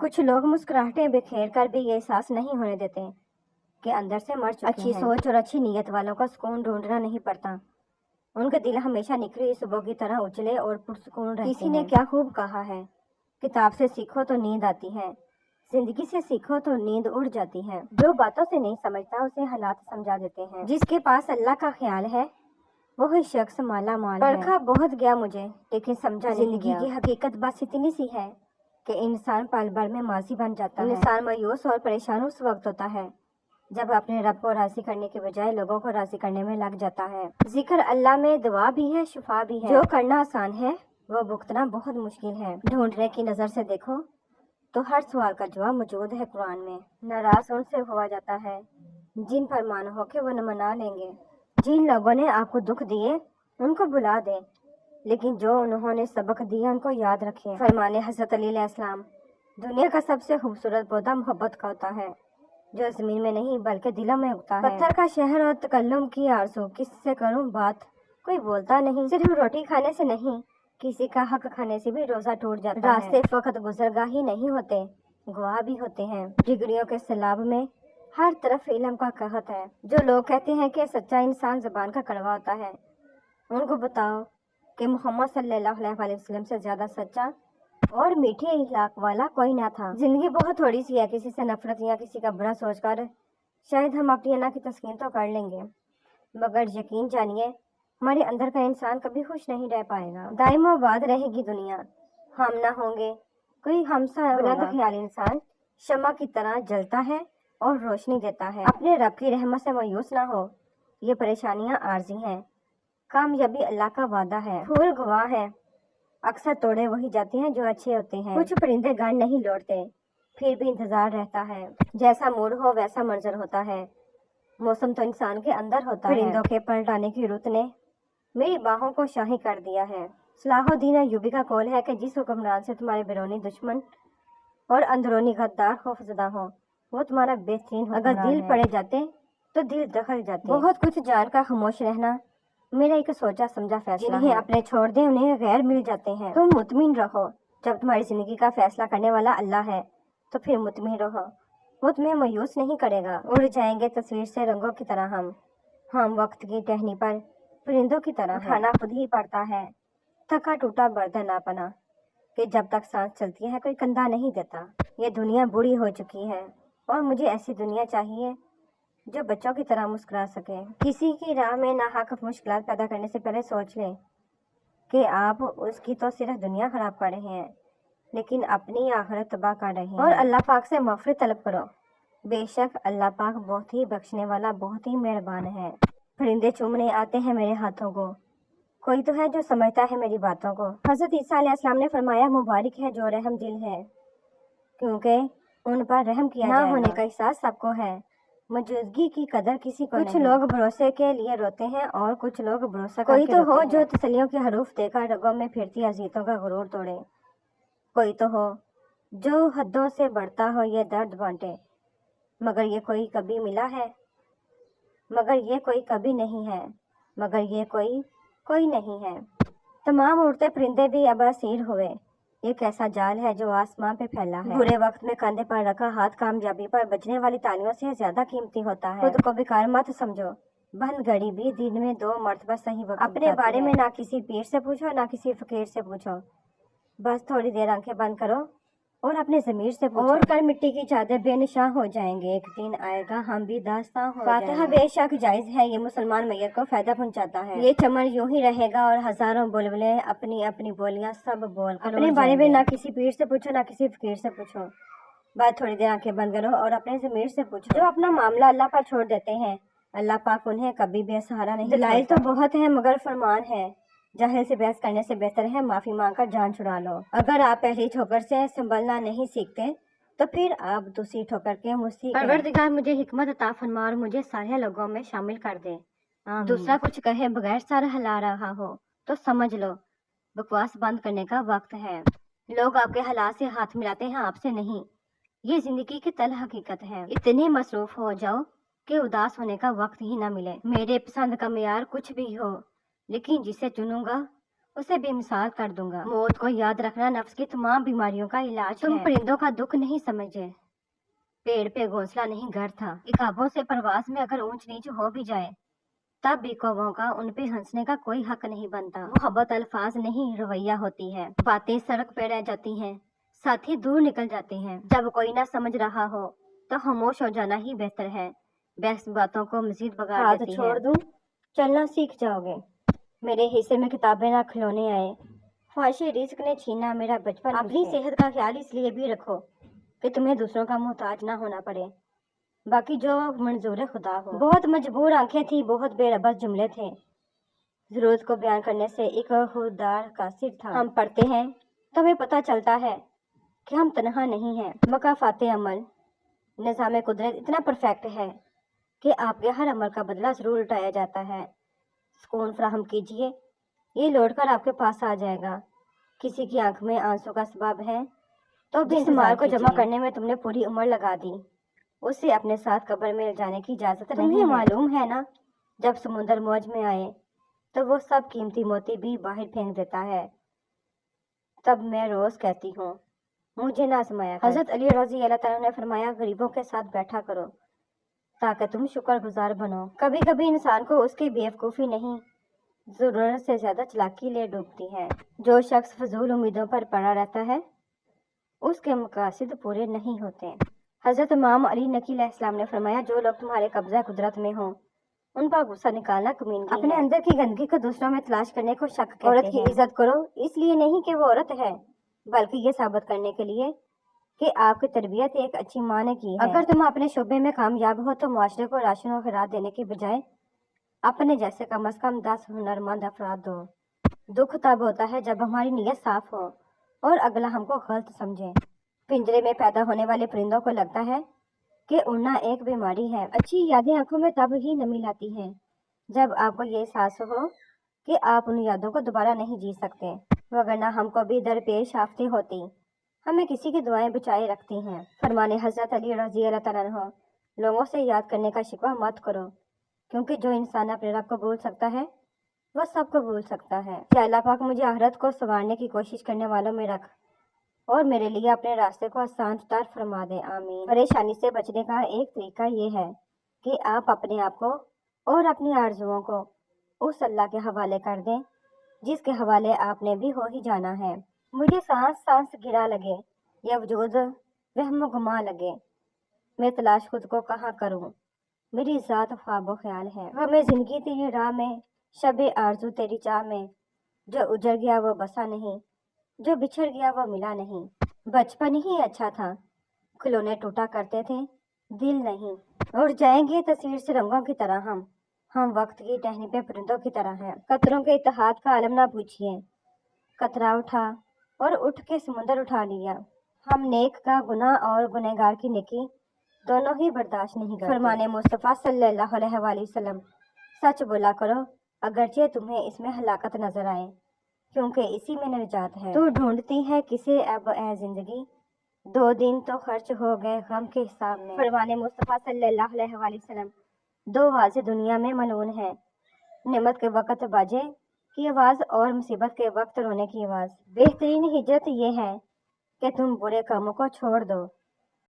کچھ لوگ مسکراہٹیں بکھیر کر بھی یہ احساس نہیں ہونے دیتے کہ اندر سے مر چکے ہیں۔ اچھی سوچ اور اچھی نیت والوں کا سکون ڈھونڈنا نہیں پڑتا، ان کے دل ہمیشہ نکھری صبح کی طرح اجلے اور پرسکون رہتے ہیں۔ کسی نے کیا خوب کہا ہے، کتاب سے سیکھو تو نیند آتی ہے، زندگی سے سیکھو تو نیند اڑ جاتی ہے۔ جو باتوں سے نہیں سمجھتا اسے حالات سمجھا دیتے ہیں، جس کے پاس اللہ کا خیال ہے وہی شخص مالا مال ہے۔ پڑھا بہت گیا مجھے لیکن سمجھا نہیں گیا۔ زندگی کی حقیقت بس اتنی سی ہے کہ انسان پل بھر میں ماضی بن جاتا ہے۔ انسان مایوس اور پریشان اس وقت ہوتا ہے جب اپنے رب کو راضی کرنے کے بجائے لوگوں کو راضی کرنے میں لگ جاتا ہے۔ ذکر اللہ میں دعا بھی ہے، شفا بھی ہے۔ جو کرنا آسان ہے وہ بھگتنا بہت مشکل ہے۔ ڈھونڈنے کی نظر سے دیکھو تو ہر سوال کا جواب موجود ہے قرآن میں۔ ناراض ان سے ہوا جاتا ہے جن پر مان ہو کے وہ منا لیں گے۔ جن لوگوں نے آپ کو دکھ دیے ان کو بلا دیں، لیکن جو انہوں نے سبق دیا ان کو یاد رکھیں۔ فرمانے حضرت علی علیہ السلام، دنیا کا سب سے خوبصورت پودا محبت کا ہوتا ہے جو زمین میں نہیں بلکہ دلوں میں اگتا ہے۔ پتھر کا شہر اور تکلم کی آرزو، کس سے کروں بات کوئی بولتا نہیں۔ صرف روٹی کھانے سے نہیں، کسی کا حق کھانے سے بھی روزہ ٹوٹ جاتا ہے۔ راستے فقط گزرگاہ ہی نہیں ہوتے، گواہ بھی ہوتے ہیں۔ ڈگریوں کے سیلاب میں ہر طرف علم کا قحط ہے۔ جو لوگ کہتے ہیں کہ سچا انسان زبان کا کڑوا ہوتا ہے، ان کو بتاؤ کہ محمد صلی اللہ علیہ وسلم سے زیادہ سچا اور میٹھے اخلاق والا کوئی نہ تھا۔ زندگی بہت تھوڑی سی ہے، کسی سے نفرت یا کسی کا برا سوچ کر شاید ہم اپنی انا کی تسکین تو کر لیں گے، مگر یقین جانیے ہمارے اندر کا انسان کبھی خوش نہیں رہ پائے گا۔ دائم آباد رہے گی دنیا، ہم نہ ہوں گے، کوئی ہم سا بلند خیال انسان شمع کی طرح جلتا ہے اور روشنی دیتا ہے۔ اپنے رب کی رحمت سے مایوس نہ ہو، یہ پریشانیاں عارضی ہیں، کامیابی اللہ کا وعدہ ہے۔ پھول گواہ ہے، اکثر توڑے وہی جاتے ہیں جو اچھے ہوتے ہیں۔ کچھ پرندے گھر نہیں لوٹتے، پھر بھی انتظار رہتا ہے۔ جیسا موڈ ہو ویسا منظر ہوتا ہے، موسم تو انسان کے اندر ہوتا ہے۔ پرندوں کے پلٹانے کی رت نے میری باہوں کو شاہی کر دیا ہے۔ صلاح الدین ایوبی کا قول ہے کہ جس حکمران سے تمہارے بیرونی دشمن اور اندرونی غدار خوفزدہ ہو وہ تمہارا بہترین حکمران ہے۔ اگر دل پڑے جاتے تو دل دخل جاتے۔ بہت کچھ جان کا خاموش رہنا میرا ایک سوچا سمجھا فیصلہ ہے۔ جنہیں اپنے چھوڑ دیں انہیں غیر مل جاتے ہیں۔ تم مطمئن رہو، جب تمہاری زندگی کا فیصلہ کرنے والا اللہ ہے تو پھر مطمئن رہو، وہ تمہیں مایوس نہیں کرے گا۔ اڑ جائیں گے تصویر سے رنگوں کی طرح ہم وقت کی ٹہنی پر پرندوں کی طرح ہیں۔ کھانا خود ہی پڑتا ہے، تھکا ٹوٹا بردن اپنا، کہ جب تک سانس چلتی ہے کوئی کندھا نہیں دیتا۔ یہ دنیا بوڑھی ہو چکی ہے اور مجھے ایسی دنیا چاہیے جو بچوں کی طرح مسکرا سکے۔ کسی کی راہ میں ناحق مشکلات پیدا کرنے سے پہلے سوچ لیں کہ آپ اس کی تو صرف دنیا خراب کر رہے ہیں لیکن اپنی آخرت تباہ کر رہے ہیں۔ اور اللہ پاک سے مغفرت طلب کرو، بے شک اللہ پاک بہت ہی بخشنے والا، بہت ہی مہربان ہے۔ پرندے چومنے آتے ہیں میرے ہاتھوں کو، کوئی تو ہے جو سمجھتا ہے میری باتوں کو۔ حضرت عیسیٰ علیہ السلام نے فرمایا مبارک ہے جو رحم دل ہے، کیونکہ ان پر رحم کیا جائے گا۔ نہ ہونے کا احساس سب کو ہے، موجودگی کی قدر کسی کو نہیں۔ کچھ لوگ بھروسے کے لیے روتے ہیں اور کچھ لوگ بھروسہ کر کے روتے ہیں۔ کوئی تو ہو جو تسلیوں کے حروف دے کر رگوں میں پھرتی اذیتوں کا غرور توڑے، کوئی تو ہو جو حدوں سے بڑھتا ہو یہ درد بانٹے، مگر یہ کوئی کبھی ملا ہے، مگر یہ کوئی کبھی نہیں ہے، مگر یہ کوئی نہیں ہے۔ تمام اڑتے پرندے بھی اب اسیر ہوئے، یہ کیسا جال ہے جو آسمان پہ پھیلا ہے۔ برے وقت میں کاندھے پر رکھا ہاتھ کامیابی پر بجنے والی تالیوں سے زیادہ قیمتی ہوتا ہے۔ خود کو بیکار مت سمجھو، بند گھڑی بھی دن میں 2 مرتبہ صحیح وقت اپنے بارے میں نہ کسی پیر سے پوچھو نہ کسی فقیر سے پوچھو، بس تھوڑی دیر آنکھیں بند کرو اور اپنے ضمیر سے پوچھو۔ اور کر مٹی کی چادر بے نشاں ہو جائیں گے، ایک دن آئے گا ہم بھی داستاں ہو جائیں گے۔ فاتحہ بے شک جائز ہے، یہ مسلمان میت کو فائدہ پہنچاتا ہے۔ یہ چمن یوں ہی رہے گا اور ہزاروں بلبلے اپنی اپنی بولیاں سب بول کر اپنے بارے میں نہ کسی پیر سے پوچھو نہ کسی فقیر سے پوچھو، بس تھوڑی دیر آنکھیں بند کرو اور اپنے ضمیر سے پوچھو۔ جو اپنا معاملہ اللہ پر چھوڑ دیتے ہیں اللہ پاک انہیں کبھی بے سہارا نہیں چھوڑتا۔ دلائل تو بہت ہیں مگر فرمان ہے جاہل سے بحث کرنے سے بہتر ہے معافی مانگ کر جان چھڑا لو۔ اگر آپ پہلی ٹھوکر سے سنبھلنا نہیں سیکھتے تو پھر آپ دوسری ٹھوکر کے مستحق ہیں۔ پروردگار مجھے حکمت عطا فرما اور مجھے سارے لوگوں میں شامل کر دے۔ دوسرا کچھ کہے بغیر سر ہلا رہا ہو تو سمجھ لو بکواس بند کرنے کا وقت ہے۔ لوگ آپ کے حالات سے ہاتھ ملاتے ہیں، آپ سے نہیں، یہ زندگی کی تلخ حقیقت ہے۔ اتنے مصروف ہو جاؤ کہ اداس ہونے کا وقت ہی نہ ملے۔ میرے پسند کا معیار کچھ بھی ہو لیکن جسے چنوں گا اسے بے مثال کر دوں گا۔ موت کو یاد رکھنا نفس کی تمام بیماریوں کا علاج ہے۔ تم پرندوں کا دکھ نہیں سمجھے، پیڑ پہ گھونسلہ نہیں گھر تھا۔ عقابوں سے پرواز میں اگر اونچ نیچ ہو بھی جائے تب بھی کووں کا ان پہ ہنسنے کا کوئی حق نہیں بنتا۔ محبت الفاظ نہیں رویہ ہوتی ہے۔ باتیں سڑک پہ رہ جاتی ہیں، ساتھی دور نکل جاتے ہیں۔ جب کوئی نہ سمجھ رہا ہو تو خاموش ہو جانا ہی بہتر ہے، بحث باتوں کو مزید بگاڑ دیتی ہے۔ چھوڑ دوں، چلنا سیکھ جاؤ گے۔ میرے حصے میں کتابیں نہ کھلونے آئے، خواہش رزق نے چھینا میرا بچپن۔ اپنی صحت کا خیال اس لیے بھی رکھو کہ تمہیں دوسروں کا محتاج نہ ہونا پڑے، باقی جو منظور خدا ہو۔ بہت مجبور آنکھیں تھی، بہت بے ربط جملے تھے، ضرورت کو بیان کرنے سے ایک خوددار قاصر تھا۔ ہم پڑھتے ہیں تو ہمیں پتہ چلتا ہے کہ ہم تنہا نہیں ہیں۔ مکافات عمل، نظام قدرت اتنا پرفیکٹ ہے کہ آپ کے ہر عمل کا بدلہ ضرور اٹھایا جاتا ہے۔ سکون فراہم کیجیے، یہ لوٹ کر آپ کے پاس آ جائے گا۔ کسی کی آنکھ میں آنسو کا سبب ہے تو جس مال کو جمع کرنے میں تم نے پوری عمر لگا دی، اسے اپنے ساتھ قبر میں لے جانے کی اجازت نہیں ہے۔ تمہیں معلوم ہے نا، جب سمندر موج میں آئے تو وہ سب قیمتی موتی بھی باہر پھینک دیتا ہے۔ تب میں روز کہتی ہوں مجھے نہ آزمایا کر۔ حضرت علی رضی اللہ تعالیٰ نے فرمایا غریبوں کے ساتھ بیٹھا کرو تاکہ تم شکر گزار بنو۔ کبھی کبھی انسان کو اس کی بے وقوفی نہیں، ضرورت سے زیادہ چلاکی لے ڈوبتی ہے۔ جو شخص فضول امیدوں پر پڑا رہتا ہے اس کے مقاصد پورے نہیں ہوتے۔ حضرت امام علی نقی علیہ السلام نے فرمایا جو لوگ تمہارے قبضہ قدرت میں ہوں ان پر غصہ نکالنا کمینگی ہے۔ اپنے اندر کی گندگی کو دوسروں میں تلاش کرنے کو شک کہتے ہیں۔ عورت کی عزت کرو اس لیے نہیں کہ وہ عورت ہے، بلکہ یہ ثابت کرنے کے لیے کہ آپ کی تربیت ایک اچھی ماں نے کی ہے۔ اگر تم اپنے شعبے میں کامیاب ہو تو معاشرے کو راشن و خیرات دینے کے بجائے اپنے جیسے کم از کم 10 ہنرمند افراد دو۔ دکھ تب ہوتا ہے جب ہماری نیت صاف ہو اور اگلا ہم کو غلط سمجھے۔ پنجرے میں پیدا ہونے والے پرندوں کو لگتا ہے کہ اڑنا ایک بیماری ہے۔ اچھی یادیں آنکھوں میں تب ہی نمی لاتی ہیں جب آپ کو یہ احساس ہو کہ آپ ان یادوں کو دوبارہ نہیں جی سکتے، وگرنہ ہم کو بھی درپیش آفتیں ہوتی، ہمیں کسی کی دعائیں بچائے رکھتی ہیں۔ فرمان حضرت علی رضی اللہ تعالیٰ عنہ، لوگوں سے یاد کرنے کا شکوہ مت کرو، کیونکہ جو انسان اپنے رب کو بھول سکتا ہے وہ سب کو بھول سکتا ہے۔ کہ اللہ پاک مجھے آخرت کو سنوارنے کی کوشش کرنے والوں میں رکھ اور میرے لیے اپنے راستے کو آسان تر فرما دے، آمین۔ پریشانی سے بچنے کا ایک طریقہ یہ ہے کہ آپ اپنے آپ کو اور اپنی آرزوؤں کو اس اللہ کے حوالے کر دیں جس کے حوالے آپ نے بھی ہو ہی جانا ہے۔ مجھے سانس سانس گرا لگے یا وجود وہم و گما لگے، میں تلاش خود کو کہاں کروں، میری ذات خواب و خیال ہے۔ ہمیں زندگی تیری راہ میں، شب آرزو تیری چاہ میں، جو اجڑ گیا وہ بسا نہیں، جو بچھڑ گیا وہ ملا نہیں۔ بچپن ہی اچھا تھا، کھلونے ٹوٹا کرتے تھے، دل نہیں۔ اڑ جائیں گے تصویر سے رنگوں کی طرح ہم وقت کی ٹہنی پہ پرندوں کی طرح ہیں۔ قطروں کے اتحاد کا عالم نہ پوچھیے، قطرہ اٹھا اور اٹھ کے سمندر اٹھا لیا۔ ہم نیک کا گناہ اور گنہگار کی نیکی دونوں ہی برداشت نہیں کرتے۔ فرمان مصطفیٰ صلی اللہ علیہ وآلہ وسلم، سچ بولا کرو اگرچہ تمہیں اس میں ہلاکت نظر آئے، کیونکہ اسی میں نجات ہے۔ تو ڈھونڈتی ہے کسے اب اے زندگی، 2 دن تو خرچ ہو گئے غم کے حساب میں۔ فرمان مصطفیٰ صلی اللہ علیہ وآلہ وسلم، 2 آوازیں دنیا میں ملعون ہیں، نعمت کے وقت باجے کی آواز اور مصیبت کے وقت رونے کی آواز۔ بہترین ہجرت یہ ہے کہ تم برے کاموں کو چھوڑ دو